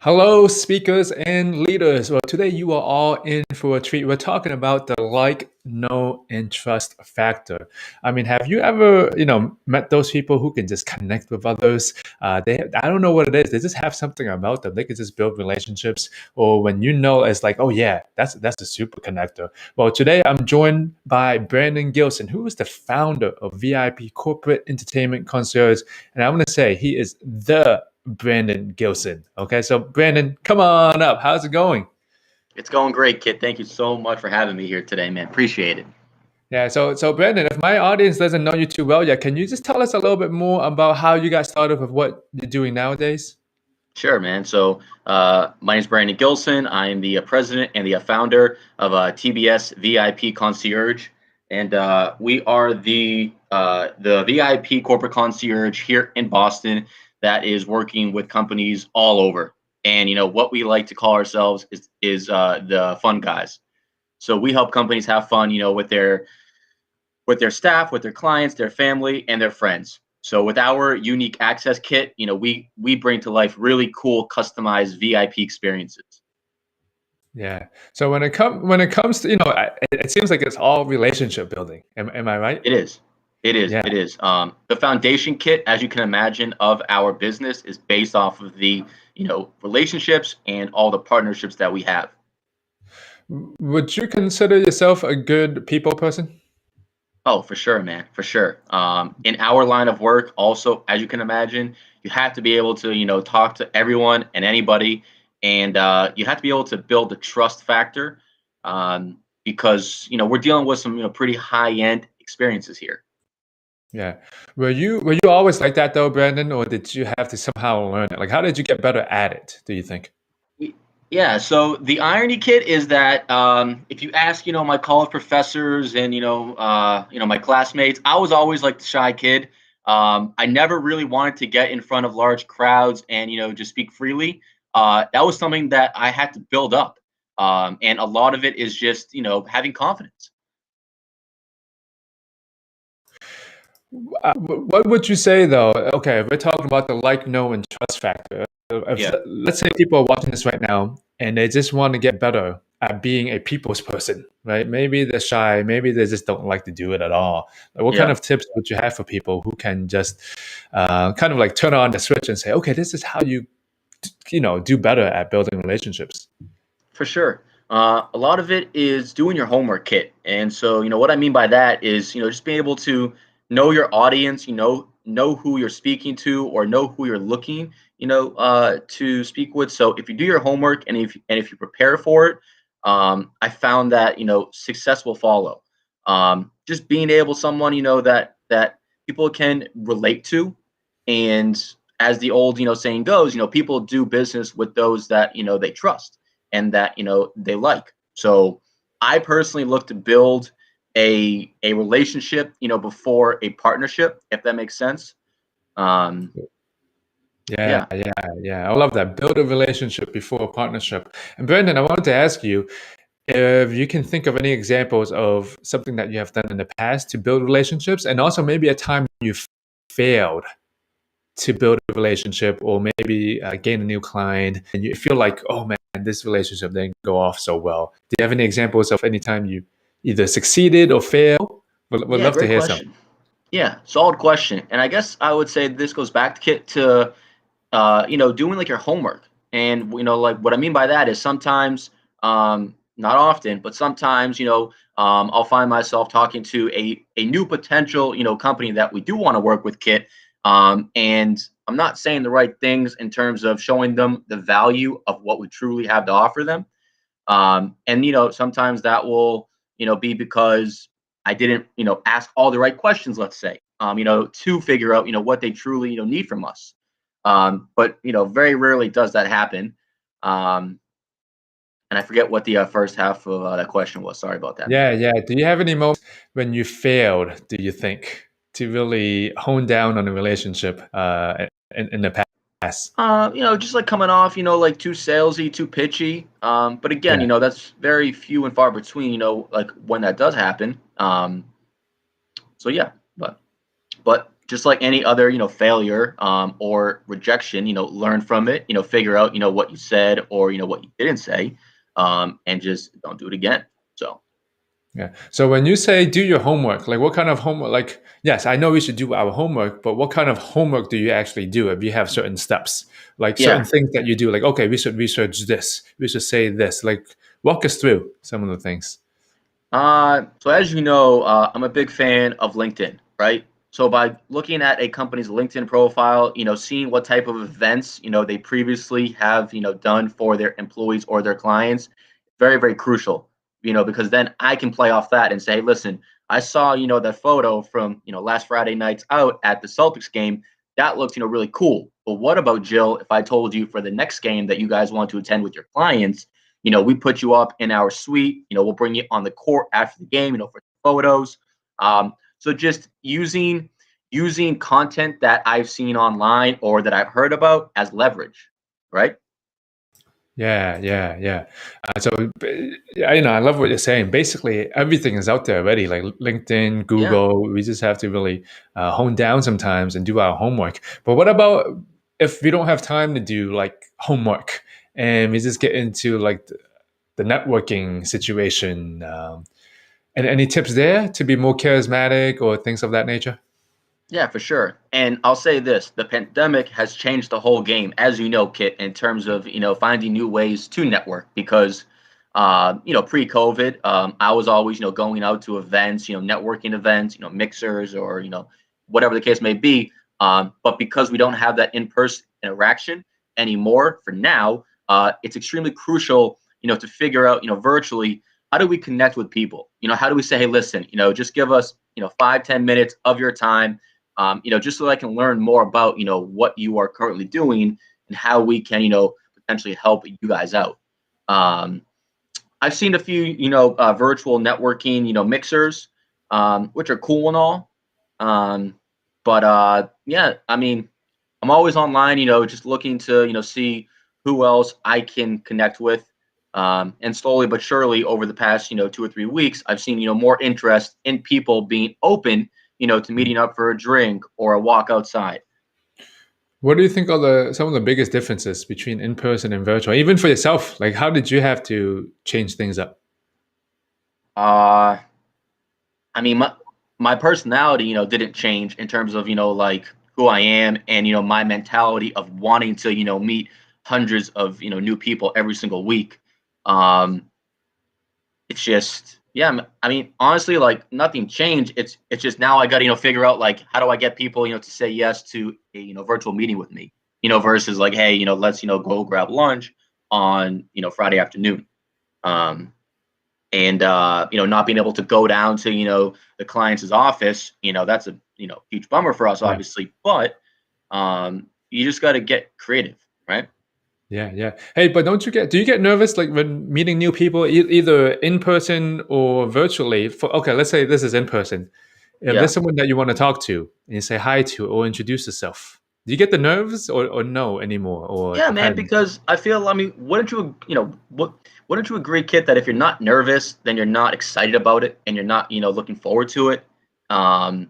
Hello, speakers and leaders. Well, today you are all in for a treat. We're talking about the like, know, and trust factor. I mean, have you ever, met those people who can just connect with others? I don't know what it is. They just have something about them. They can just build relationships. Or when you know, it's like, oh yeah, that's a super connector. Well, today I'm joined by Brandon Gilson, who is the founder of VIP Corporate Entertainment Concierge, and I'm going to say he is the Brandon Gilson. Okay, so Brandon, come on up. How's it going? It's going great, Kit. Thank you so much for having me here today, man. Appreciate it. Yeah, so Brandon, if my audience doesn't know you too well yet, can you just tell us a little bit more about how you got started with what you're doing nowadays? Sure, man. My name is Brandon Gilson. I am the president and the founder of TBS VIP Concierge, and we are the VIP Corporate Concierge here in Boston that is working with companies all over. And what we like to call ourselves is the fun guys. So we help companies have fun, with their staff, with their clients, their family, and their friends. So with our unique access kit, we bring to life really cool, customized VIP experiences. Yeah. So when it comes to it seems like it's all relationship building. Am I right? It is. It is. Yeah. It is. The foundation kit, as you can imagine, of our business is based off of the relationships and all the partnerships that we have. Would you consider yourself a good people person? Oh, for sure, man, for sure. In our line of work, also, as you can imagine, you have to be able to, talk to everyone and anybody, and you have to be able to build the trust factor, because we're dealing with some, pretty high end experiences here. Yeah. Were you always like that though, Brandon, or did you have to somehow learn it? Like, how did you get better at it, do you think? Y- Yeah, so the irony, kid, is that if you ask, my college professors and my classmates, I was always like the shy kid. I never really wanted to get in front of large crowds and just speak freely. That was something that I had to build up, and a lot of it is just having confidence. What would you say though? Okay, we're talking about the like, know, and trust factor. If, Yeah, let's say people are watching this right now and they just want to get better at being a people's person, right? Maybe they're shy, maybe they just don't like to do it at all. Like, what kind yeah. of tips would you have for people who can just kind of like turn on the switch and say, okay, this is how you do better at building relationships? For sure. A lot of it is doing your homework, kit. And so, what I mean by that is, just being able to know your audience, know who you're speaking to or know who you're looking, to speak with. So if you do your homework and if you prepare for it, I found that, success will follow. Just being able someone, that people can relate to. And as the old, saying goes, people do business with those that, they trust and that they like. So I personally look to build a relationship, before a partnership, if that makes sense. Um, Yeah, yeah, yeah, yeah. I love that. Build a relationship before a partnership. And Brandon, I wanted to ask you if you can think of any examples of something that you have done in the past to build relationships, and also maybe a time you failed to build a relationship, or maybe gain a new client, and you feel like, oh man, this relationship didn't go off so well. Do you have any examples of any time you either succeeded or failed? Would yeah, love to great hear some. question. Yeah, solid question. And I guess I would say this goes back to Kit to doing like your homework. And like what I mean by that is sometimes, not often, but sometimes, I'll find myself talking to a new potential, company that we do want to work with, Kit. And I'm not saying the right things in terms of showing them the value of what we truly have to offer them. And sometimes that will be because I didn't ask all the right questions, let's say, to figure out what they truly need from us. But very rarely does that happen. um, and I forget what the first half of that question was. Sorry about that, man. Yeah, yeah. Do you have any moments when you failed, do you think, to really hone down on a relationship in the past? Just like coming off, like too salesy, too pitchy. But again, Yeah. that's very few and far between, like when that does happen. So yeah, but just like any other, failure or rejection, learn from it, figure out, what you said or, what you didn't say, and just don't do it again. So, Yeah. So when you say do your homework, like what kind of homework? Like, yes, I know we should do our homework, but what kind of homework do you actually do if you have certain steps, like certain yeah. things that you do? Like, okay, we should research this, we should say this. Like, walk us through some of the things. So as you know, I'm a big fan of LinkedIn, right? So by looking at a company's LinkedIn profile, seeing what type of events, they previously have, done for their employees or their clients, very, very crucial, because then I can play off that and say, hey, listen, I saw, that photo from, last Friday night's out at the Celtics game. That looks, really cool. But what about Jill, if I told you for the next game that you guys want to attend with your clients, we put you up in our suite. We'll bring you on the court after the game, for photos. So just using content that I've seen online or that I've heard about as leverage, right? Yeah, yeah, yeah. I love what you're saying. Basically, everything is out there already, like LinkedIn, Yeah. Google. We just have to really hone down sometimes and do our homework. But what about if we don't have time to do like homework and we just get into like the networking situation? And any tips there to be more charismatic or things of that nature? Yeah, for sure. And I'll say this, the pandemic has changed the whole game, as you know, Kit, in terms of, finding new ways to network because, pre-COVID, I was always, going out to events, networking events, mixers or, whatever the case may be. But because we don't have that in-person interaction anymore for now, it's extremely crucial, to figure out, virtually, how do we connect with people? How do we say, hey, listen, just give us, 5-10 minutes of your time, just so I can learn more about, what you are currently doing and how we can, potentially help you guys out. Um, I've seen a few, virtual networking, mixers, which are cool and all. Um, but yeah, I mean, I'm always online, just looking to, see who else I can connect with. And slowly but surely over the past, 2 or 3 weeks, I've seen, more interest in people being open, to meeting up for a drink or a walk outside. What do you think are the some of the biggest differences between in person and virtual? Even for yourself, like how did you have to change things up? Uh, I mean, my personality, didn't change in terms of, like who I am and, my mentality of wanting to, meet hundreds of, new people every single week. Um, it's just, yeah, I mean, honestly, like nothing changed. It's just now I got to, figure out like how do I get people, to say yes to a, virtual meeting with me, versus like, hey, let's, go grab lunch on, Friday afternoon. Um, and not being able to go down to the client's office, that's a huge bummer for us Yeah. obviously, but you just got to get creative, right? Yeah, yeah. Hey, but do you get nervous like when meeting new people, either in person or virtually? Okay, let's say this is in person. If Yeah, there's someone that you want to talk to and you say hi to or introduce yourself, do you get the nerves or no anymore? Or it yeah, man, depends. because I feel, I mean, wouldn't you agree, Kit, that if you're not nervous, then you're not excited about it and you're not looking forward to it. um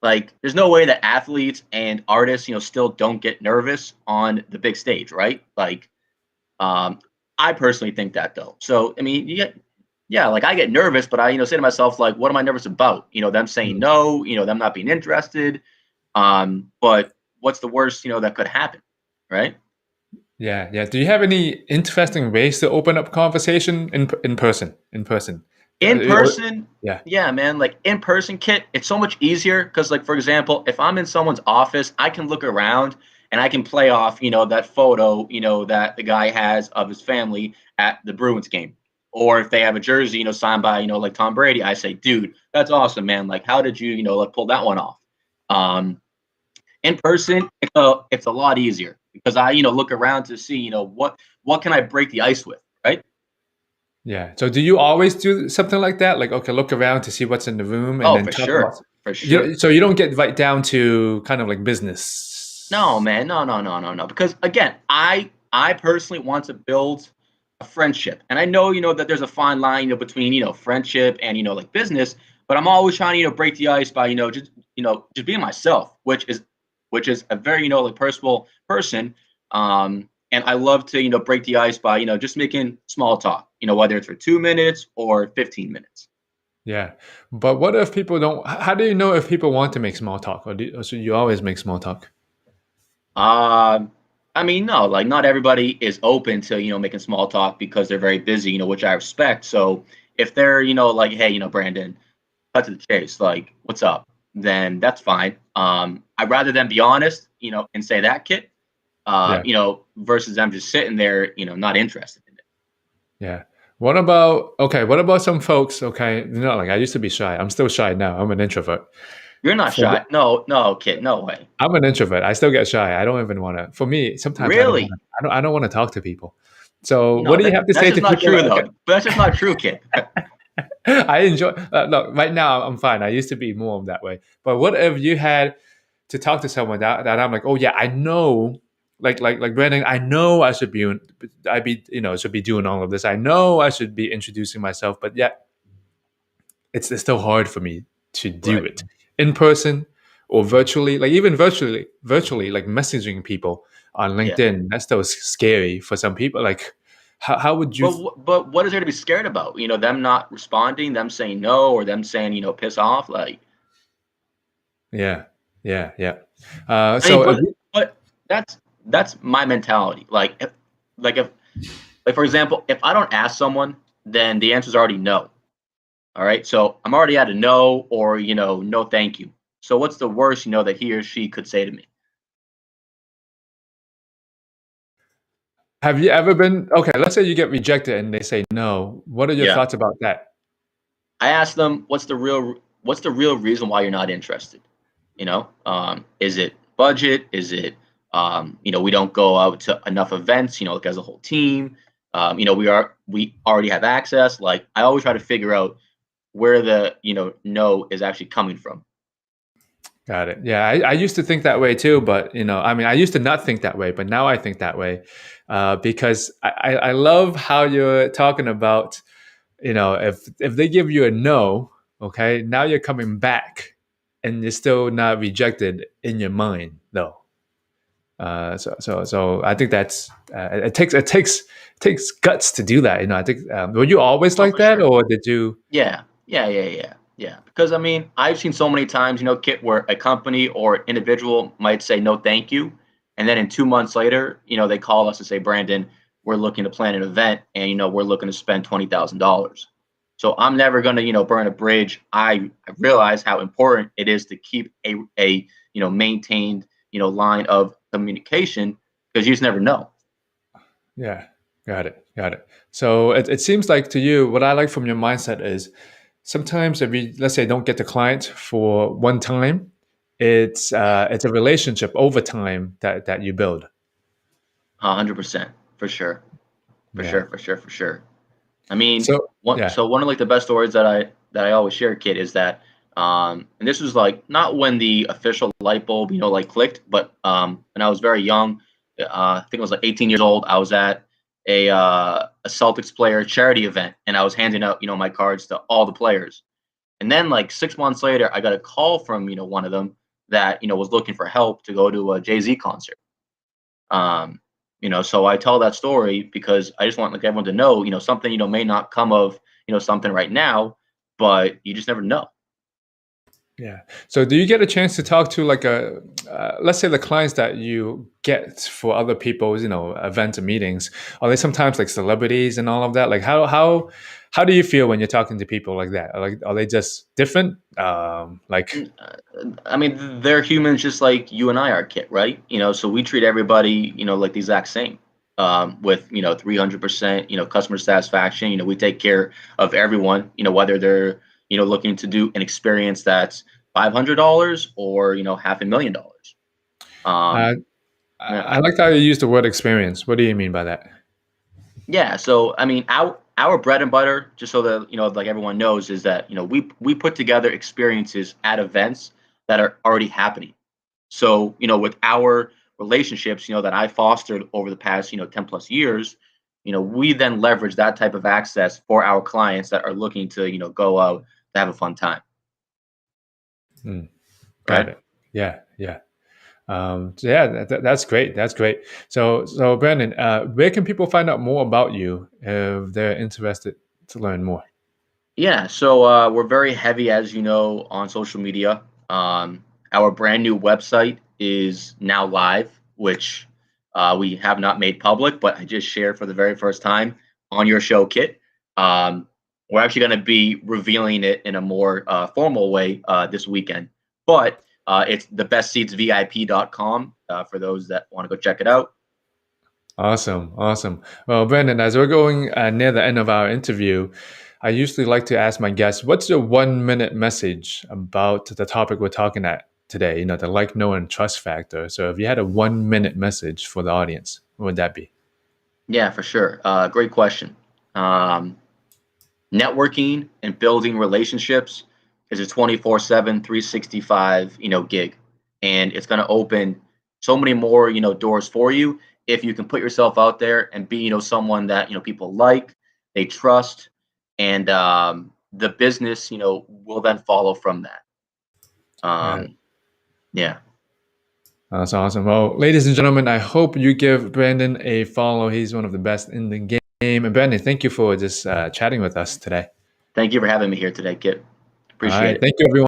like there's no way that athletes and artists still don't get nervous on the big stage, right? Like Um, I personally think that though. So I mean, yeah, like I get nervous, but I say to myself like, what am I nervous about? Them saying Hmm. no, them not being interested. But what's the worst that could happen, right? Yeah, yeah. Do you have any interesting ways to open up conversation in person? In person. In person, Yeah. yeah, man, like in person, Kit, it's so much easier because, like, for example, if I'm in someone's office, I can look around and I can play off, that photo, that the guy has of his family at the Bruins game. Or if they have a jersey, signed by, like Tom Brady, I say, dude, that's awesome, man. Like, how did you, like pull that one off? Um, in person, it's a lot easier because I, look around to see, what can I break the ice with, right? Yeah. So do you always do something like that? Like, okay, look around to see what's in the room and Oh, then for talk about. sure, for sure. So you don't get right down to kind of like No, business. man. No, no, no, no, no. Because again, I personally want to build a friendship. And I know, that there's a fine line, between, friendship and, like business, but I'm always trying to, break the ice by, just just being myself, which is a very, like personable person. And I love to, break the ice by, just making small talk, whether it's for 2 minutes or 15 minutes. Yeah. But what if people don't? How do you know if people want to make small talk, or should you always make small talk? Um, I mean, no, like not everybody is open to, making small talk because they're very busy, which I respect. So if they're, like, hey, Brandon, cut to the chase, like, what's up? Then that's fine. I'd rather them be honest, and say that, Kit, Yeah. versus them just sitting there, not interested in it. Yeah. What about okay? What about some folks? Okay, like I used to be shy. I'm still shy now. I'm an introvert. You're not For shy. No, no, Kit, no way. I'm an introvert. I still get shy. I don't even want to. For me, sometimes I don't want Really? to. I don't want to talk to people. So, what do you have to That's say just to not people? true, Like, though. okay, That's just not true, Kit. I enjoy. Look, right now I'm fine. I used to be more of that way. But what if you had to talk to someone that I'm like, oh yeah, I know, like Brandon, I know should be doing all of this. I know I should be introducing myself, but yet it's still hard for me to do Right. it in person or virtually. Like even virtually, like messaging people on Yeah. LinkedIn, that's still scary for some people. Like, how would you? But what is there to be scared about? Them not responding, them saying no, or them saying, piss off. Like, Yeah, yeah, yeah. I mean, So if but that's my mentality. If like for example, if I don't ask someone, then the answer is already no. All right. So I'm already at a no or, no thank you. So what's the worst, that he or she could say to me? Have you ever been okay? Let's say you get rejected and they say no. What are your Yeah. thoughts about that? I ask them, what's the real reason why you're not interested? Is it budget? Is it, we don't go out to enough events, like as a whole team. We already have access. Like I always try to figure out where the, no is actually coming from. Got it. Yeah, I used to think that way too, but I mean, I used to not think that way, but now I think that way because I love how you're talking about, if they give you a no, okay, now you're coming back, and you're still not rejected in your mind, though. So I think that's it takes guts to do that. I think were you always Oh, like for that, sure. or did you? Yeah, yeah, yeah, yeah, yeah. Because I mean, I've seen so many times, Kit, where a company or individual might say no, thank you, and then in 2 months later, they call us and say, Brandon, we're looking to plan an event, and we're looking to spend $20,000. So I'm never gonna, burn a bridge. I realize how important it is to keep a maintained line of communication because you just never know. Yeah, got it. So it seems like to you, what I like from your mindset is sometimes if you, let's say, don't get the client for one time, it's a relationship over time that you build. 100% for sure, for Yeah. sure, for sure, for sure. I mean, So yeah. one of like the best stories that I always share, Kid, is that and this was like not when the official light bulb, like clicked, but when I was very young, I think I was like 18 years old. I was at a Celtics player charity event, and I was handing out, my cards to all the players. And then like 6 months later, I got a call from, one of them that, was looking for help to go to a Jay-Z concert. Um, so I tell that story because I just want like everyone to know, something, may not come of, something right now, but you just never know. Yeah. So do you get a chance to talk to like let's say the clients that you get for other people's, events and meetings? Are they sometimes like celebrities and all of that? Like how do you feel when you're talking to people like that? Are they just different? Like I mean, they're humans just like you and I are, Kit, right? So we treat everybody, like the exact same. With 300%, customer satisfaction. We take care of everyone. Whether they're looking to do an experience that's $500 or $500,000. uh, Um, yeah, I like how you use the word experience. What do you mean by that? yeah. So I mean, our bread and butter, just so that like everyone knows, is that we put together experiences at events that are already happening. So, with our relationships, that I fostered over the past, 10 plus years, we then leverage that type of access for our clients that are looking to, go out to have a fun time. Hmm. Got right? it. Yeah, yeah. So yeah, that's great. That's great. So Brandon, where can people find out more about you if they're interested to learn more? Yeah, so we're very heavy, as you know, on social media. Our brand new website is now live, which we have not made public, but I just shared for the very first time on your show, Kit. Um, we're actually going to be revealing it in a more formal way this weekend. But it's thebestseatsvip.com for those that want to go check it out. Awesome, awesome. Well, Brandon, as we're going near the end of our interview, I usually like to ask my guests, what's your 1 minute message about the topic we're talking at today? The like, know, and trust factor. So if you had a 1 minute message for the audience, what would that be? Yeah, for sure. Great question. Um, Networking and building relationships is a 24/7, 365, gig. And it's going to open so many more, doors for you if you can put yourself out there and be, someone that, people like, they trust, and the business, will then follow from that. Got it. Um, yeah. That's awesome. Well, ladies and gentlemen, I hope you give Brandon a follow. He's one of the best in the game. And Brandon, thank you for just chatting with us today. Thank you for having me here today, Kit. All Appreciate right. it. Thank you, everyone.